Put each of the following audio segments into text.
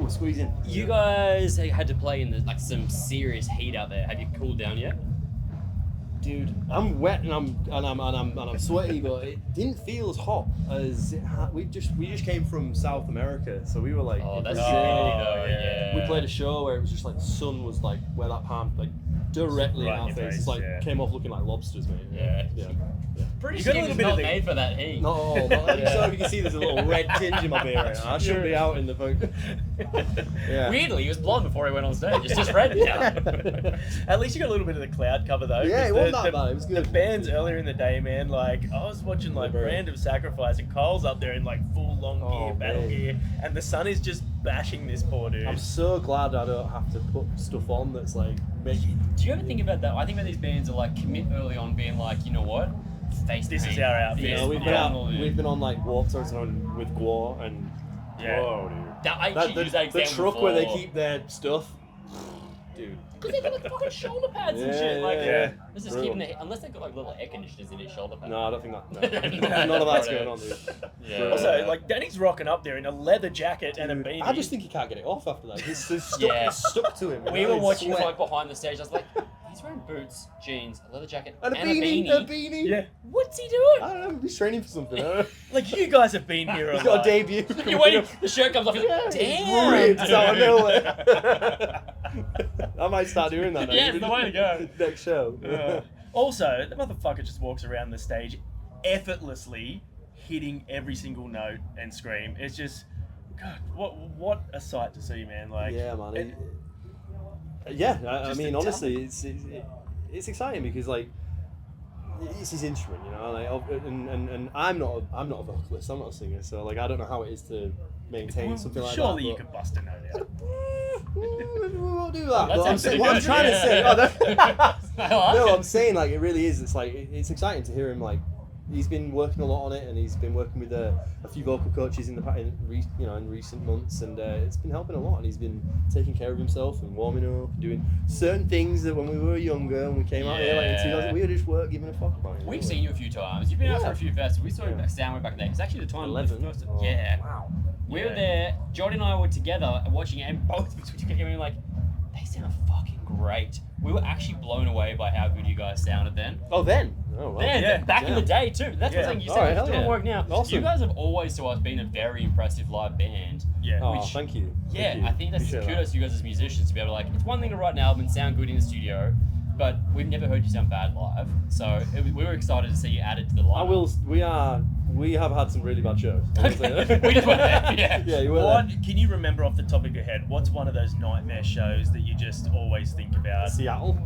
Ooh, squeezing. You guys had to play in some serious heat out there. Have you cooled down yet? Dude, I'm wet and I'm sweaty, but it didn't feel as hot as it had. We just came from South America, so we were like, That's Brazil. yeah. We played a show where it was just like the sun was like where that palm like directly Right in our in your face. It's like came off looking like lobsters, mate. Yeah. You got a little bit of made for that heat. Not at all. So you can see there's a little red tinge in my beer right now. I shouldn't be out in the boat. Yeah. Weirdly, he was blonde before he went on stage. It's just red now. At least you got a little bit of the cloud cover though. Yeah, it wasn't that bad. It was good. The bands earlier in the day, man, like I was watching like Random Sacrifice and Cole's up there in like full long gear, battle gear, and the sun is just bashing this poor dude. I'm so glad I don't have to put stuff on that's like making. Do you ever think about that? I think about these bands are like commit early on, being like, you know what? Face This paint. is our outfit. You know, we've been on like Warped Tours with Gwar and whoa, dude. I actually use that the example truck where they keep their stuff, dude. Because they've got like fucking shoulder pads and shit. Like, this is Brutal. keeping the unless they've got like little air conditioners in his shoulder pads. No, I don't think that. No. None of that's going on, dude. Yeah. Also, like Danny's rocking up there in a leather jacket and a beanie. I just think he can't get it off after that. He's stuck to him. We were watching like behind the stage. I was like, he's wearing boots, jeans, a leather jacket, and a beanie. Yeah. What's he doing? I don't know. He's training for something. Like you guys have been here. He's got a debut. You're waiting. The shirt comes off. He's like, damn. Ripped out of nowhere. I might start doing that. Yeah, it's the way to go. Next show. Also, the motherfucker just walks around the stage effortlessly, hitting every single note and scream. It's just, God, what a sight to see, man! Like, yeah, man. I mean, honestly, it's exciting because like it's his instrument, you know. Like, and I'm not a vocalist. I'm not a singer, so like I don't know how it is to maintain something like that. Surely you could bust a note out. We won't do that. That's But I'm saying, what I'm trying to say. No, I'm saying like it really is. It's like it's exciting to hear him like. He's been working a lot on it, and he's been working with a few vocal coaches in recent months, and it's been helping a lot. And he's been taking care of himself and warming up, and doing certain things that when we were younger and we came out here like in 2000, we were just giving a fuck about it. We've seen you a few times. You've been out for a few festivals. We saw you back Soundwave back then. It's actually the time 11. Wow. We were there. Jordy and I were together watching it, and both of us were together, and we were like, they sound fucking great. We were actually blown away by how good you guys sounded then. Oh, then? Oh, wow. Back in the day too. That's what I'm saying. You said it's doing work now. Awesome. You guys have always to us been a very impressive live band. Yeah. Oh, thank you. Yeah, Thank you. I think that's Appreciate kudos to you guys as musicians to be able to like. It's one thing to write an album and sound good in the studio, but we've never heard you sound bad live. So we were excited to see you added to the lineup. We have had some really bad shows. We just went there. Yeah. You were What there. can you remember off the top of your head? What's one of those nightmare shows that you just always think about? Seattle.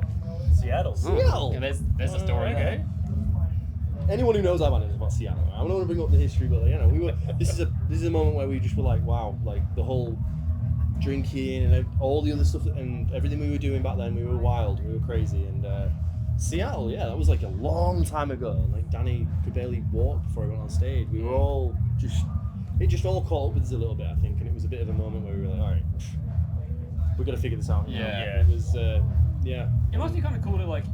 Seattle. Yeah, there's a story. Okay. Anyone who knows our band knows about Seattle. I don't want to bring up the history, but you know, we were. This is a moment where we just were like, wow, like the whole drinking and all the other stuff and everything we were doing back then. We were wild, we were crazy, and Seattle, yeah, that was like a long time ago. Like Danny could barely walk before he went on stage. We were all it just all caught up with us a little bit, I think, and it was a bit of a moment where we were like, all right, we got to figure this out. Yeah. It was, yeah. It must be kind of cool to like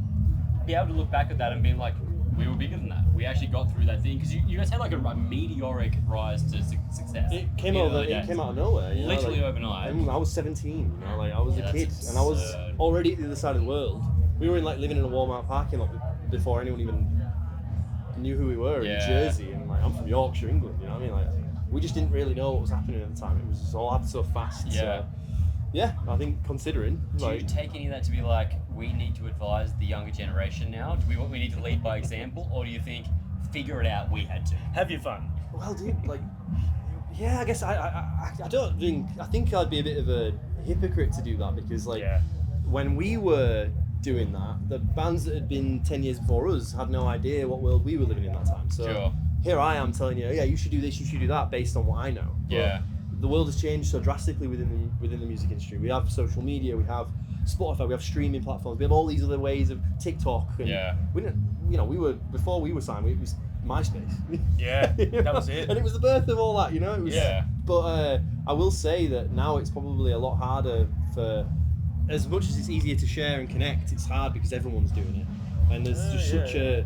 be able to look back at that and be like, we were bigger than that. We actually got through that thing because you guys had like a meteoric rise to success. It came out of nowhere. You know, literally like, overnight. I was 17. You know, like I was a kid, that's and I was absurd. already at the other side of the world. We were living in a Walmart parking lot before anyone even knew who we were in Jersey, and like I'm from Yorkshire, England. You know what I mean? Like we just didn't really know what was happening at the time. It was just all happened so fast. Yeah. So, yeah, I think considering. Do you take any of that to be like, we need to advise the younger generation now? Do we need to lead by example, or do you think figure it out? We had to Have your fun. Well, dude, like, yeah, I guess I don't think I think I'd be a bit of a hypocrite to do that because like when we were doing that, the bands that had been 10 years before us had no idea what world we were living in that time. So here I am telling you, yeah, you should do this, you should do that, based on what I know. Yeah. But the world has changed so drastically within the music industry. We have social media, we have Spotify, we have streaming platforms, we have all these other ways of TikTok. And we didn't, you know, before we were signed, it was MySpace. Yeah, that was it. And it was the birth of all that, you know. It was, But I will say that now it's probably a lot harder for. As much as it's easier to share and connect, it's hard because everyone's doing it, and there's just such a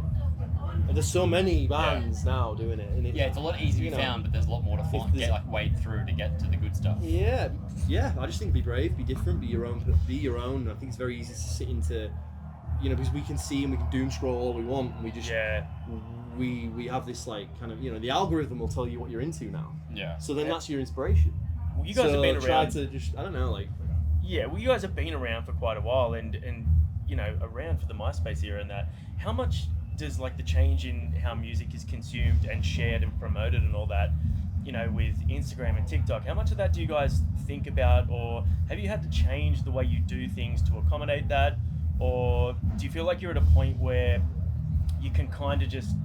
There's so many bands now doing it. And it's a lot easier to be found, but there's a lot more to find. Wade through to get to the good stuff. Yeah. I just think be brave, be different, be your own. I think it's very easy to sit into, because we can see and we can doom scroll all we want, and we just we have this like kind of the algorithm will tell you what you're into now. Yeah. So then that's your inspiration. Well, you guys have been around. Try to just I don't know like. Yeah, well, you guys have been around for quite a while, and around for the MySpace era and that. How much does like the change in how music is consumed and shared and promoted and all that, with Instagram and TikTok, how much of that do you guys think about, or have you had to change the way you do things to accommodate that, or do you feel like you're at a point where you can kind of just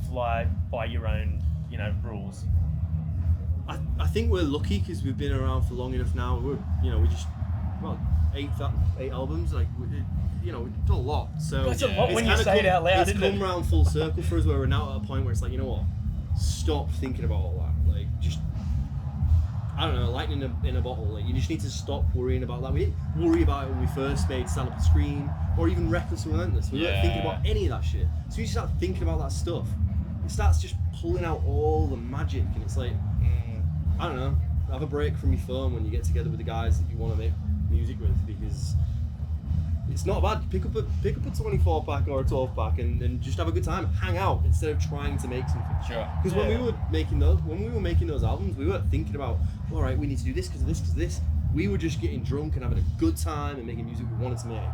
fly by your own, rules? I think we're lucky because we've been around for long enough now. We just 8 albums, like we've done a lot. So that's a lot when you say it out loud. It's come round full circle for us, where we're now at a point where it's like, you know what, stop thinking about all that. Like, just I don't know, lightning in a bottle. Like, you just need to stop worrying about that. We didn't worry about it when we first made Stand Up and Scream, or even Reckless and Relentless. We weren't thinking about any of that shit. So you start thinking about that stuff, it starts just pulling out all the magic, and it's like, I don't know, have a break from your phone when you get together with the guys that you want to make music with, because it's not bad. Pick up a 24 pack or a 12 pack and just have a good time. Hang out instead of trying to make something. Sure. Because when we were making those albums, we weren't thinking about, all right, we need to do this because of this. We were just getting drunk and having a good time and making music we wanted to make.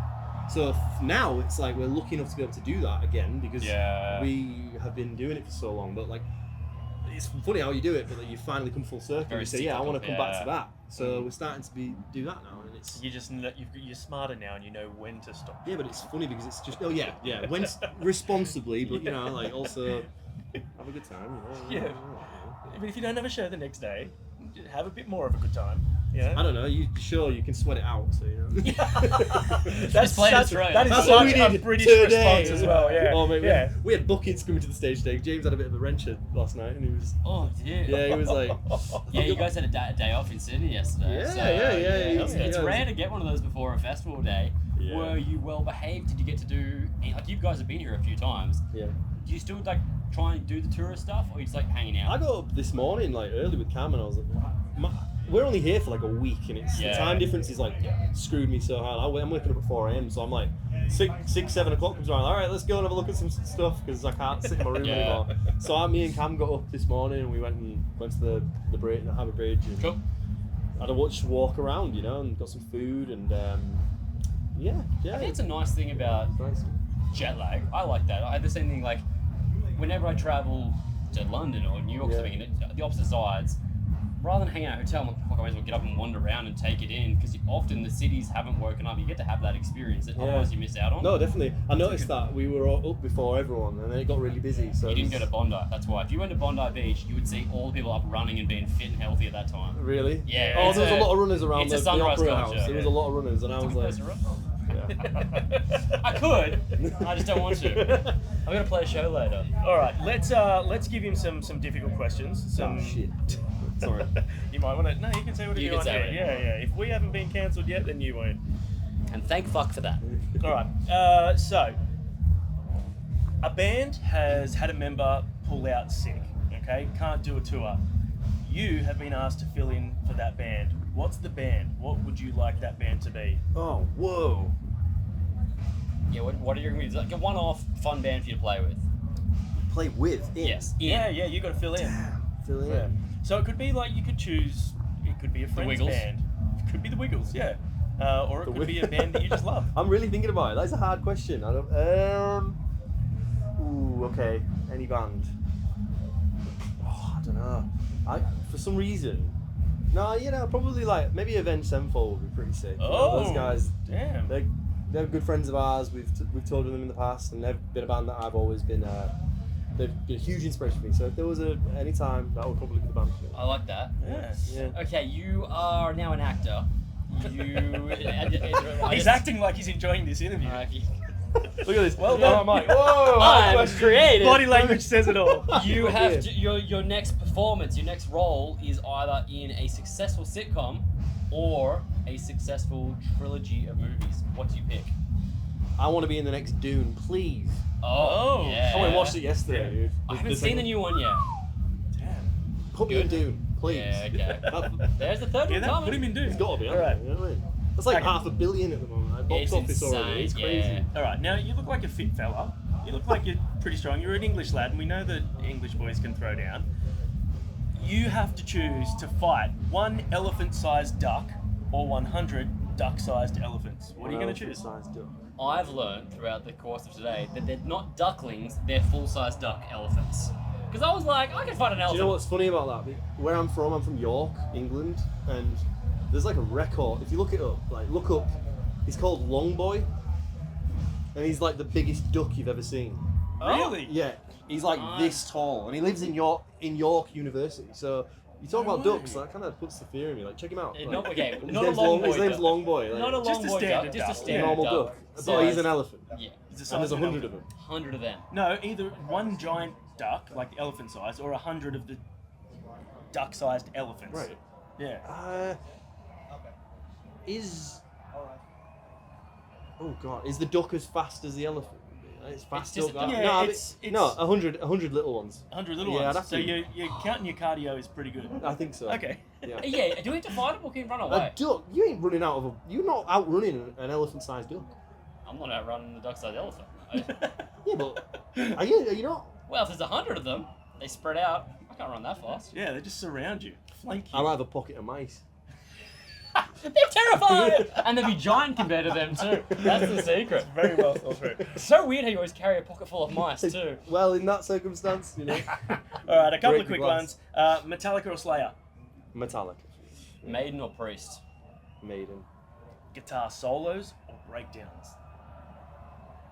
So now it's like we're lucky enough to be able to do that again, because we have been doing it for so long. But like, it's funny how you do it, but like, you finally come full circle. Very and you say, I want to come back to that. So Mm. we're starting to do that now, and it's You're smarter now, and you know when to stop. but it's funny because it's just when responsibly, but like also have a good time. Yeah. But if you don't have a show the next day, have a bit more of a good time. I don't know. You can sweat it out, so That's playing such, it right. that is That's what such we a did British today. response as well. Yeah. Oh mate, yeah. we had buckets coming to the stage today. James had a bit of a wrencher last night, and he was. Oh dear. Yeah, he was like. Yeah, you guys had a day off in Sydney yesterday. Yeah. It's rare to get one of those before a festival day. Yeah. Were you well behaved? Did you get to do like you guys have been here a few times? Yeah. Do you still like try and do the tourist stuff, or you just like hanging out? I got up this morning like early with Cam, and I was like, we're only here for like a week, and it's the time difference is like screwed me so hard. I'm waking up at 4 a.m, so I'm like 7 o'clock comes around. All right, let's go and have a look at some stuff because I can't sit in my room anymore. So me and Cam got up this morning, and we went to the bridge, the Harbour Bridge, and had a walk around, and got some food, and I think it's a nice thing about jet lag. I like that. I have the same thing like whenever I travel to London or New York, something, the opposite sides. Rather than hang out at a hotel, I'm like, I might as well get up and wander around and take it in, because often the cities haven't woken up. You get to have that experience that otherwise you miss out on. No, definitely. I noticed that we were all up before everyone, and then it got really busy. So you didn't go to Bondi, that's why. If you went to Bondi Beach, you would see all the people up running and being fit and healthy at that time. Really? Yeah. Oh, there was a lot of runners around it's a the sunrise Opera culture. House. There was a lot of runners, and I was like, I could. I just don't want to. I'm gonna play a show later. All right, let's give him some difficult questions. oh shit. Sorry. You might want to. No, you can say whatever you want. say Yeah. If we haven't been cancelled yet, then you won't. And thank fuck for that. All right. So, a band has had a member pull out sick. Okay, can't do a tour. You have been asked to fill in for that band. What's the band? What would you like that band to be? Oh, whoa. Yeah, what are your gonna be like a one-off fun band for you to play with? Play with? Yes. Yeah, you got to fill in. Fill in. Yeah. So it could be like you could choose. It could be a friend's Wiggles. band. It could be the Wiggles. Yeah. Or it could be a band that you just love. I'm really thinking about it. That's a hard question. I don't. Ooh, okay. Any band? Oh, I don't know. For some reason. No, probably like maybe Avenged Sevenfold would be pretty sick. Those guys. Damn. They're good friends of ours. We've toured with them in the past, and they've been a band that I've always been. They've been a huge inspiration for me. So if there was any time, that would probably be the band for me. I like that. Yeah. Okay, you are now an actor. He's acting like he's enjoying this interview. Look at this. Well done, Mike. Whoa! I'm creative. Body language says it all. You have to, your next performance, your next role is either in a successful sitcom or a successful trilogy of movies. What do you pick? I want to be in the next Dune, please. Oh, yeah. I went and watched it yesterday, dude. I haven't seen the new one yet. Put me in Dune, please. Yeah, okay. There's the third one coming. Put him in Dune. It's got to be. All right. You know what I mean? That's like Okay. $500 million at the moment. Like, box It's office insane, already. It's crazy. yeah. All right, now you look like a fit fella. You look like you're pretty strong. You're an English lad, and we know that English boys can throw down. You have to choose to fight one elephant-sized duck or 100 duck-sized elephants. What are you going to choose? I've learned throughout the course of today that they're not ducklings, they're full-size duck elephants. Because I was like, I can fight an elephant. Do you know what's funny about that? Where I'm from York, England, and there's like a record. If you look it up, like look up, he's called Long Boy, and he's like the biggest duck you've ever seen. Really? Yeah, he's like this tall, and he lives in York University. So you talk about ducks, that kind of puts the fear in me. Like check him out. Like, Not, okay, his not a name's long boy His name's duck. Long Boy. Like, Not a long Just a boy standard duck, just a duck. a standard normal duck. duck. But he's an elephant. Yeah, It's the And size there's of an 100 of elephant. them. 100 of them. No, either one giant duck, like elephant size, or 100 of the duck-sized elephants. Right. Yeah. Oh god, is the duck as fast as the elephant? It's fast. just a duck. Yeah, no, it's- 100 little ones. 100 little Yeah, ones. that's So it. you're counting your cardio is pretty good. I think so. Okay. Yeah. Yeah, do we have to fight him or can he run away? A duck? You ain't running out of a. You're not outrunning an elephant-sized duck. I'm not outrunning the duck-sized elephant. Yeah, but are you not? Well, if there's 100 of them, they spread out. I can't run that fast. Yeah, they just surround you, flank you. I'll have a pocket of mice. They're terrified! And there'll be giant compared to them too. That's the secret. Very well thought through. It's so weird how you always carry a pocket full of mice too. Well, in that circumstance, you know. All right, a couple Break of the quick glass. ones. Metallica or Slayer? Metallic. Maiden or priest? Maiden. Guitar solos or breakdowns?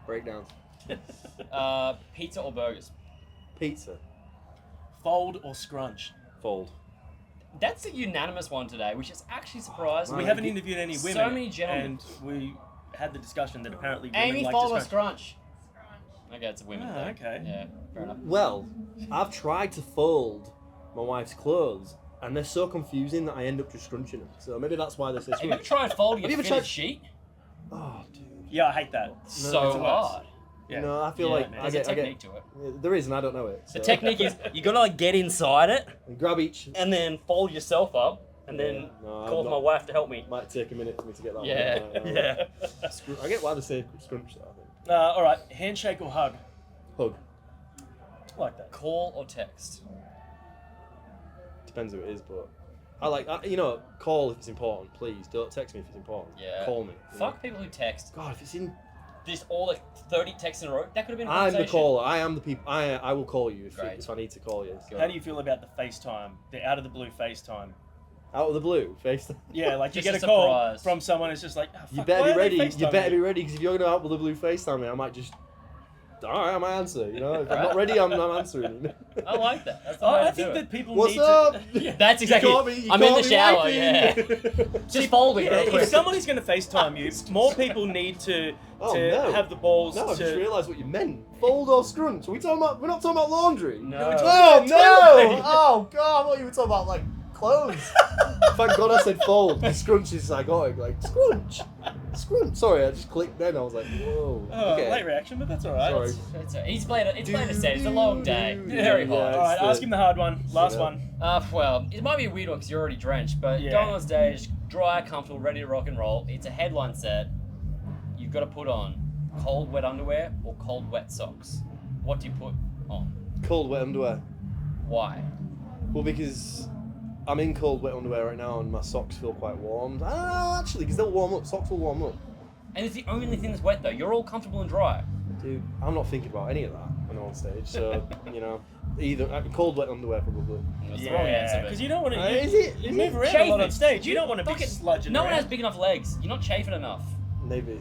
Breakdowns. Pizza or burgers? Pizza. Fold or scrunch? Fold. That's a unanimous one today, which is actually surprising. We Right. haven't interviewed any So women. many gentlemen. And we had the discussion that apparently women Amy, like fold or to scrunch. scrunch? Okay, it's a women Ah, thing. okay. Yeah, fair enough. Well, I've tried to fold my wife's clothes, and they're so confusing that I end up just scrunching them. So maybe that's why they say Have you ever scrunch. tried folding Have a you ever fitted tried- sheet? Oh, dude. Yeah, I hate that. So it's worse. hard. Yeah. No, I feel Yeah, like man. I There's get, a technique to it. Yeah, there is, and I don't know it. The so- technique is you gotta like get inside it And grab each. and then fold yourself up and then No, I'm call not- my wife to help me. Might take a minute for me to get that. Yeah, one. yeah. I get why they say scrunch though. I think. All right, handshake or hug? Hug. I like that. Call or text? Depends who it is, but call if it's important. Please don't text me if it's important. Yeah. Call me. you Fuck know? people who text. God, if it's in. Just all like 30 texts in a row. That could have been a I'm conversation. the caller. I am the people. I will call you Great. if I need to call you. So. How do you feel about the FaceTime, the out of the blue FaceTime? Out of the blue, face. Yeah, like you Just get a a call surprise. from someone, it's just like, oh, fuck, You better why be are they ready. You FaceTiming better be me? ready because if you're going out with the blue FaceTime me, I might just. All right, I might answer. You know, if I'm not ready, I'm not answering. I like that. That's the Oh, way I to think do that it. people What's need up? to. Yeah. That's exactly. You caught me, I'm in the me shower. wifey. Yeah. Just folding Yeah, real if quick. somebody's going to FaceTime you, more people need to Oh, no. have the balls No, I to. just realised what you meant. Fold or scrunch? Are we talking about? We're not talking about laundry. No. we're talking Oh about no! toiletry. Oh god! I thought you were talking about like clothes. Thank God I said fold. Scrunch is psychotic. Like scrunch. Sorry, I just clicked. Then I was like, whoa. Oh, Okay. late reaction, but that's all right. Sorry. It's plain to say. It's a long day. Yeah, Very yeah. hot. All right, It's ask the- him the hard one. Last Yeah. one. Well, it might be a weird one because you're already drenched, but Yeah. going on stage, dry, comfortable, ready to rock and roll. It's a headline set. You've got to put on cold, wet underwear or cold, wet socks. What do you put on? Cold wet underwear. Why? Well, because I'm in cold wet underwear right now, and my socks feel quite warm. I don't know actually, because they'll warm up. Socks will warm up. And it's the only thing that's wet though. You're all comfortable and dry. Dude, I'm not thinking about any of that when I'm on stage. So either cold wet underwear probably. That's the wrong answer. Because But you don't want to. Is it? You Is move it? around a lot Chafing. on stage. You don't want to be Fucking- sludging No around. one has big enough legs. You're not chafing enough. Maybe.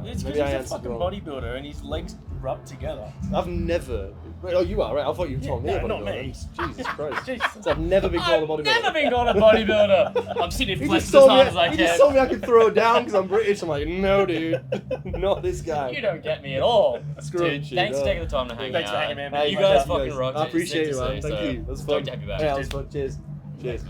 It's Maybe because I he's a answered fucking wrong. bodybuilder and his legs rub together. I've never. Wait, oh, you are right. I thought you were Yeah, telling me no, about not it. me. Jesus Christ. Jesus. So I've never been called a bodybuilder. I've never been called a bodybuilder. I'm sitting He flexed just as told me. hard as I He can. just told me I could throw down because I'm British. I'm like, no, dude, not this guy. You don't get me at all. Screw Dude, you, thanks for no. taking the time to hang Thanks out. for hanging, man. You Hey, guys thank you fucking rock. I appreciate It's you, sick to man. see, Thank so you. That was fun. stoked to have you back. Yeah, that was fun. Cheers. Cheers.